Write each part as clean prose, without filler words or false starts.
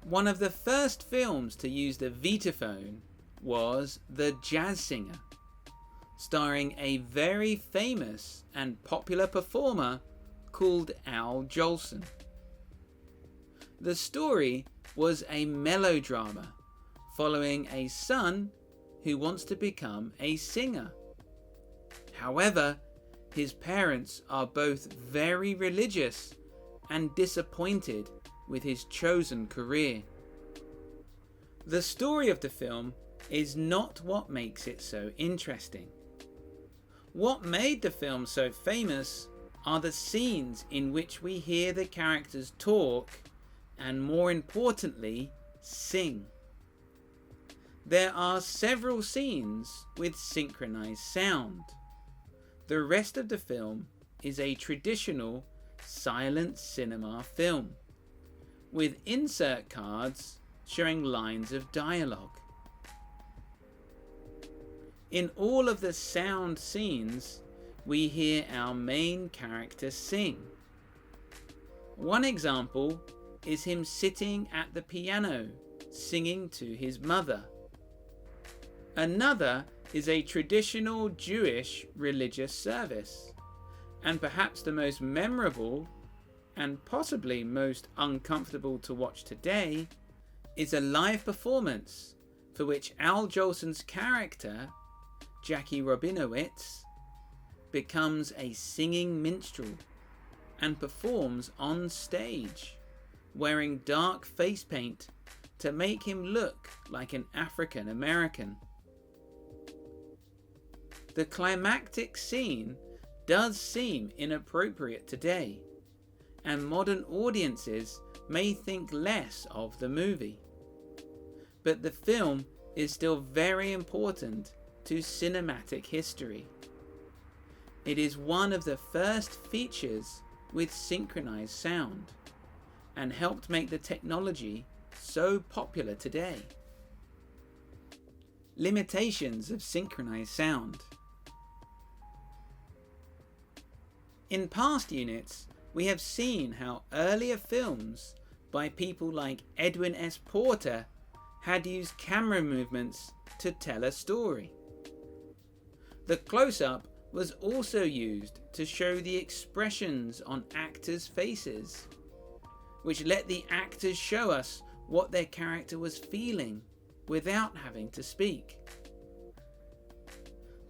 One of the first films to use the Vitaphone was The Jazz Singer, starring a very famous and popular performer called Jolson. The story was a melodrama following a son who wants to become a singer. However, his parents are both very religious and disappointed with his chosen career. The story of the film is not what makes it so interesting. What made the film so famous are the scenes in which we hear the characters talk and, more importantly, sing. There are several scenes with synchronized sound. The rest of the film is a traditional silent cinema film, with insert cards showing lines of dialogue. In all of the sound scenes, we hear our main character sing. One example is him sitting at the piano, singing to his mother. Another is a traditional Jewish religious service, and perhaps the most memorable and possibly most uncomfortable to watch today is a live performance for which Jolson's character, Jackie Rabinowitz, becomes a singing minstrel and performs on stage, wearing dark face paint to make him look like an African American. The climactic scene does seem inappropriate today, and modern audiences may think less of the movie. But the film is still very important to cinematic history. It is one of the first features with synchronized sound, and helped make the technology so popular today. Limitations of synchronized sound. In past units, we have seen how earlier films by people like Edwin S. Porter had used camera movements to tell a story. The close-up was also used to show the expressions on actors' faces, which let the actors show us what their character was feeling without having to speak.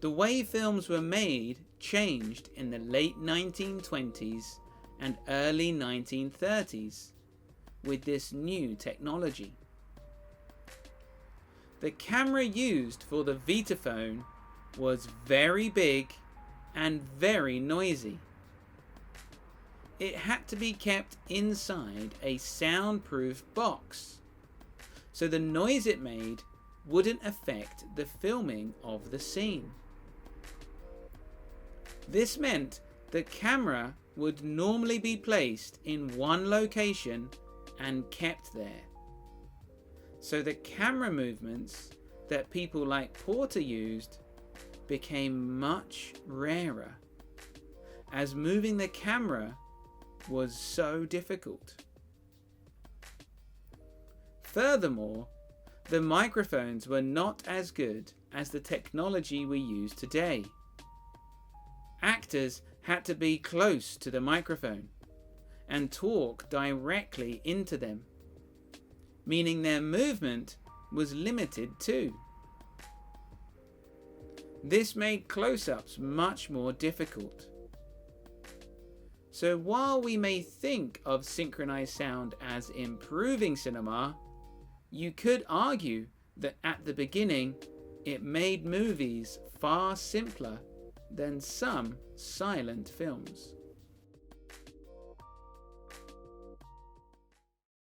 The way films were made changed in the late 1920s and early 1930s with this new technology. The camera used for the Vitaphone was very big and very noisy. It had to be kept inside a soundproof box, so the noise it made wouldn't affect the filming of the scene. This meant the camera would normally be placed in one location and kept there. So the camera movements that people like Porter used became much rarer, as moving the camera was so difficult. Furthermore, the microphones were not as good as the technology we use today. Actors had to be close to the microphone and talk directly into them, meaning their movement was limited too. This made close-ups much more difficult. So while we may think of synchronized sound as improving cinema, you could argue that at the beginning it made movies far simpler than some silent films.